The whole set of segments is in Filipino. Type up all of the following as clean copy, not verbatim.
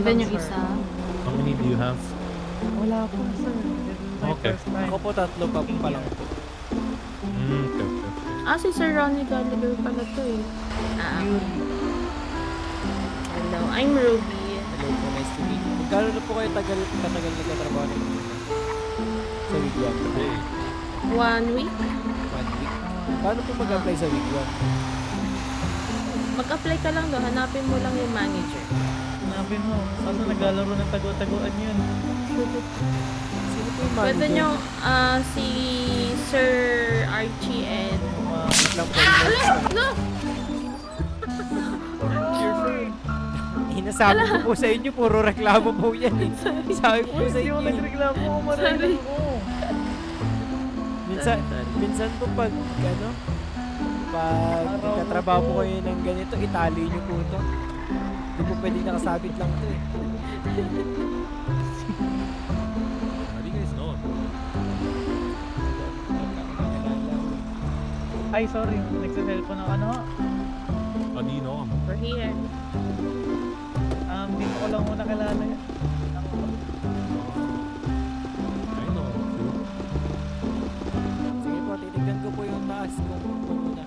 Pwede lang, nyo sir. isa. How many do you have? Wala po, sir. This is my Okay. first time. Ako po tatlo pa lang po. Okay, okay. Ah, si Sir Ronnie Gallagher pala to eh. Ah, Yuri. hello. I'm Ruby. Hello po, nice to meet you. Magkano na po kayo katagal nagkatrabaho nito? Sa Wigwam? Hey. 1 week. 1 week. Paano po mag-apply sa Wigwam? Mag-apply ka lang doon. Hanapin mo lang yung manager. Hanapin mo. Kaso naglalaro ng tago-taguan yun. Sino po yung manager? Pwede nyo, si Sir Archie and... Wait lang po. No! Hinasabi ko po sa inyo, puro reklamo po yan. Sabi ko po sa Hindi inyo. ako nagreklamo. Umaray ko. Minsan po pag, ano, pag nagkatrabaho po kayo ng ganito, itali nyo po ito. Hindi po pwedeng nakasabit lang ito eh. How do you guys know? Ay, sorry. Nagsa-cellphone ako. Ano? How do you know him? We're here. Dito ko lang muna kilala yan. I know him too. Sige po, titignan ko po yung taas kung muna.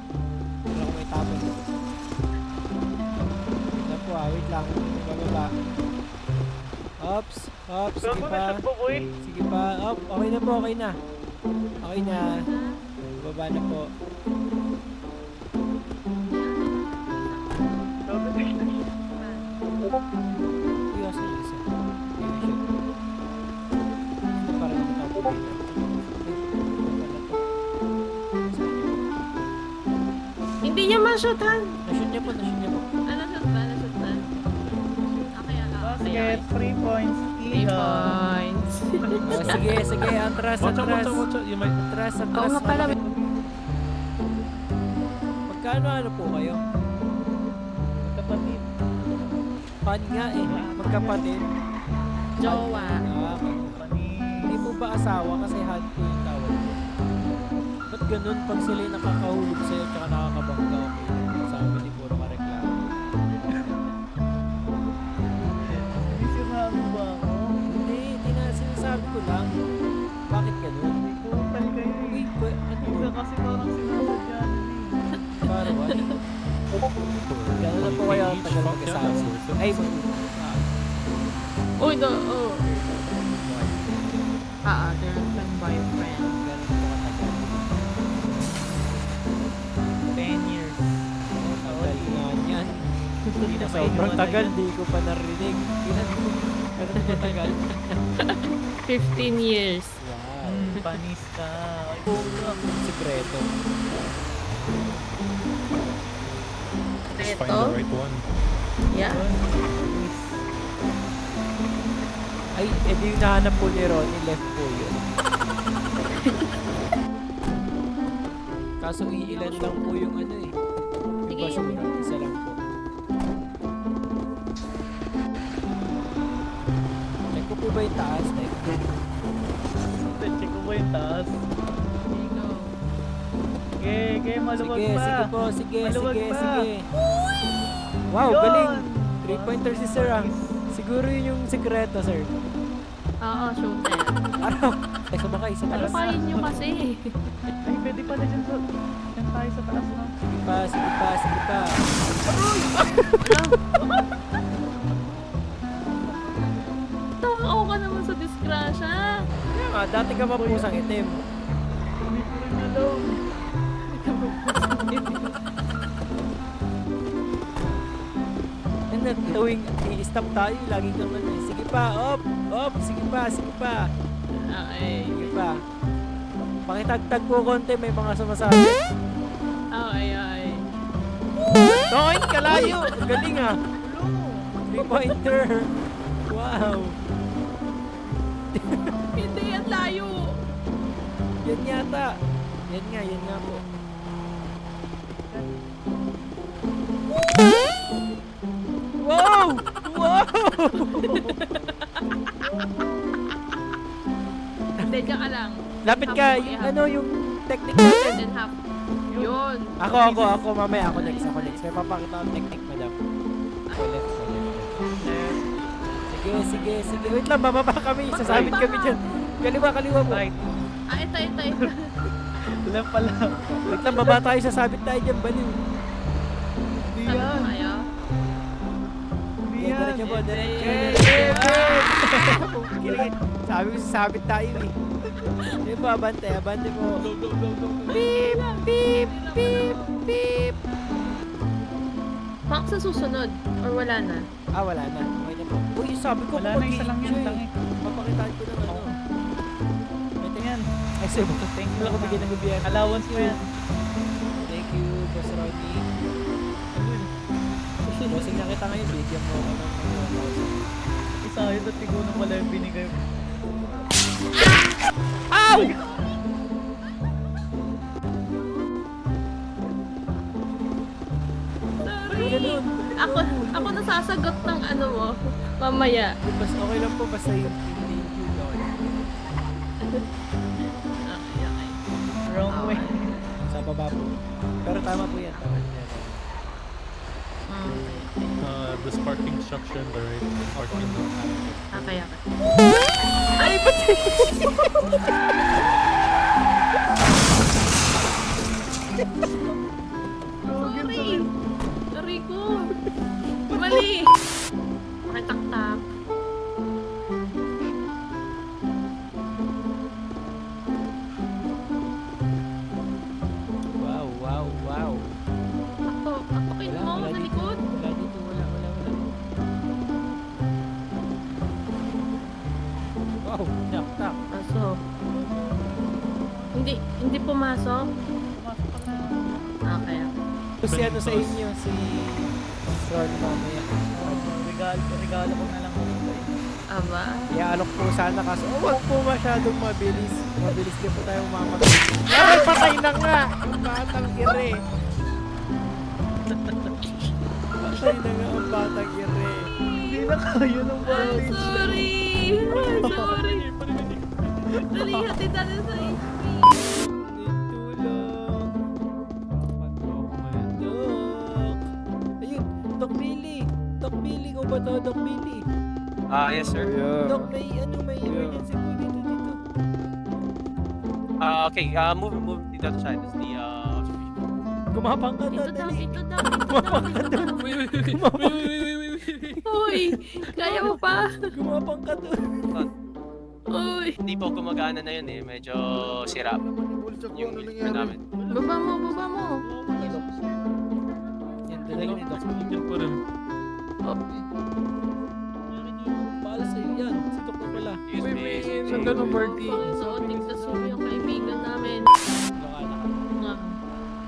Wala ko may tapon. Wait lang po wait lang. Bababa. Ops, ops, sige Gago pa. na shot po, boy. Sige pa, op, okay na po, okay na. Okay na. Bababa na po. Gago na shot. Uy, asa yung isa? Ayun, shit. Parang nakatapo dito. Hindi niya ma-shotan. Nashoot niya po, nashoot niya po. Ano shot ba? Ano shot ba? Okay, Basket, 3 points. 3 points. Sige, sige, atras, Watch out, atras. watch out, watch out. You might... Atras, Oo atras. nga pala. Magkano ano po kayo? Kapatid. Pan nga eh, magkapatid. Jowa. Hindi po ba asawa kasi hand po yung tawag ko? Ba't ganun pag sila yung nakakahulog sa'yo tsaka nakakabangga okay? Sa amin ni puro kareklamo. Hindi sinabi ba ako? Hindi na sinasabi ko lang. Bakit ganun? Hindi ko tal kayo Uy, eh. ano Hindi ba? kasi parang sinasadya nyo Para ba? Gano'n na po kayo ang tagal mag-asawa. Ay, Uy, oh. Girlfriend, boyfriend. gano'n po katagal. 10 years. Tagal nga yan. Hindi na Sobrang maiiwanan tagal, yan. di ko pa narinig. Ilan po? Gano'n po tagal? 15 years. Wow. Panis ka. Ay, puta. Sikreto. Just find Ito? the right one. Yeah. Panis. Ay, edi yung nahanap po ni Ronnie, left po yun. Kaso iilan lang po yung ano eh. Yung Sige, basura, isa lang po. Check ko po ba yung taas? Check ko ba yung taas? Sige, maluwag Sige, pa. sige po, sige, Maluwag sige, pa. sige. Wow, Yun! galing! 3-pointer si Sir ah. Siguro yun yung sikreto, Sir. Oo, shooter. Araw! Ay, sumakay sa Ano taas. kain nyo kasi? Ay, pwede pala dyan sa... Dyan tayo sa taas, no? Sige pa, sige pa, sige pa. Takaw ka naman sa disgrasya. Kaya nga, dati ka pa pusang itim. Hindi ko rin alam. And then, tuwing i-stop tayo, lagi kang ano eh. Sige pa, op, op, sige pa, sige pa. Okay. Sige pa. Pakitagtag po konti, may mga sumasabi. Okay, okay. Noin, kalayo! Ang galing ah. 3-pointer. Wow. Hindi yan layo. Yan yata. Yan nga po. Wow! Wow! Hindi, dyan ka lang. Lapit ka, Tapos yung, ihap. ano yung technique natin. Then half. Yun. Ako, mamaya ako next. May papakita akong technique, madam. Ako left. Left. Sige. Wait lang, bababa kami. Sasabit kami dyan. Kaliwa mo. Right. Ito. Left pala. Wait lang, baba tayo. Sasabit tayo dyan. Baliw. Hindi Saan yan. tayo? Hindi yan. Diretso po, diretso. Sabi ko, sasabit tayo eh. Sige po, abante po. Go. Beep. Max sa susunod. Or wala na? Wala na. Okay na po. Uy, sabi ko, Wala na, isa lang yan. Tangi. Papakitaan ko ng ano. Ito yan. Ay, sebo. Thank you. Wala ko bigyan ng gobyerno. Allowance mo yan. Thank you, Boss Ronnie. Bossing na kita ngayon, bigyan mo ako ng Isa yun at tigo na pala yung binigay mo. Ow! Sorry. Ganun. Ako nasasagot ng ano mo. Mamaya. Basta okay lang po, basta yung thank you, Lord. Okay. Wrong way. Sa baba po. Pero tama po yan. Tama yan. The parking structure, the right parking. Okay. Ay, ba't Sorry. Sorry ko. Mali. Makitaktak. Wow. Apakin mo sa likod. Wala dito, wala. Wow, tak. Aso. Hindi pumasok. Okay. Si ano sa inyo, si Ron mamaya. Regalo ko na lang ko ito. Aba. Iaalok po sana kaso, wag po masyadong mabilis. Mabilis din po tayo umamatay. Ay, patay na nga! Ang batang ire. Patay na nga ang batang ire. Hindi na kaya ng balik. Sorry. Dali, hatid natin sa HP. Tulong. Dok. Ayun, Doc Billy. Doc Billy, ko ba to? Doc Billy. Yes sir. Doc, may emergency po dito. Okay, move dito sa side. That's the observation. Gumapang ka Dito doon, daw, dali. dito daw. Wait. Uy, kaya mo pa. Gumapang ka doon. Uy. Hindi po gumagana na yun eh. Medyo sira yung equipment namin. Baba mo. Yan, dalawa ni Doc. Yan pa rin. Bahala sa'yo yan. Si Doc na pala. Excuse me. Saan ka ng party? So, tignan mo yung kaibigan namin. Lokala ka.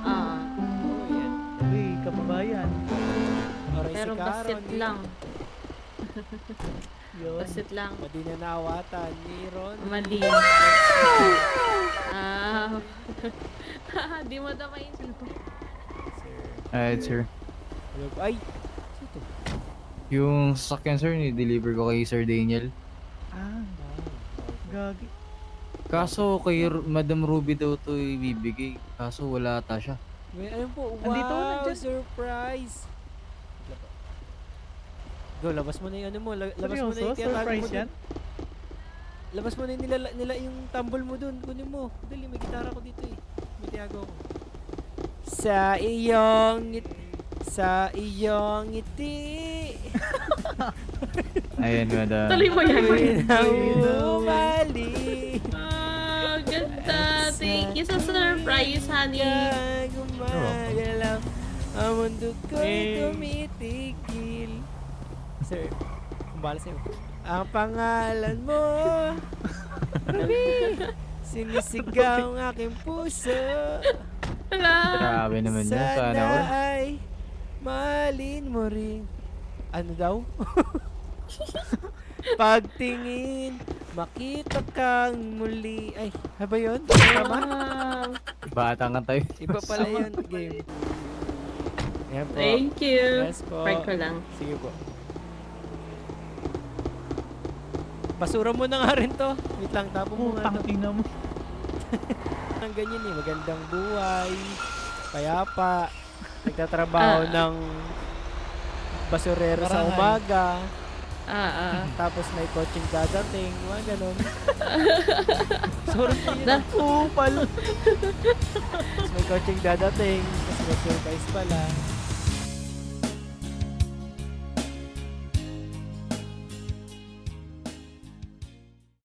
Ah. Oo, yan. Uy, kababayan. Oray Pero si Karo. basit lang. Yun. Basit lang. Pwede na naawatan ni Ron. Mali. Di mo na maintindihan. Alright, sir. Ay! Yung sasakyan, sir, ni-deliver ko kay Sir Daniel. Gagi. Kaso kay Madam Ruby daw to ibibigay. Kaso wala ata siya. May ayun po. Wow! Andito, nandyan. Surprise! Go, labas mo na yung ano mo. Labas mo na Seryoso? yung tinatago Surprise mo dun. yan? Labas mo na yung nila yung tambol mo dun. Kunin mo. Dali, may gitara ko dito eh. May tiyago ko. Sa iyong ngiti. Ayan, madam. Tuloy mo yan. Umali. Ganda. Thank you sa surprise, honey. Gumagalaw. Ang mundo ko'y tumitigil. Sir, kumbala sa'yo. Ang pangalan mo, sinisigaw ang aking puso. Hala. Grabe naman yun. Sana all. Sana ay malin mo rin. Ano daw? Pagtingin, makita kang muli. Ay, haba yun? Tama? Wow. Bata nga tayo. Iba pala yun, game. Yan po. Thank you. Yes po. Prank ko lang. Sige po. Basura mo na nga rin to. Wait lang, tapon mo nga Putang to. ina mo. Ang ganyan eh, magandang buhay, payapa, nagtatrabaho ng basurero sa Barangal. umaga, Tapos may coaching dadating, mga ganun. Sorry, Na- kupal. Tapos may coaching dadating, tapos may surprise pala.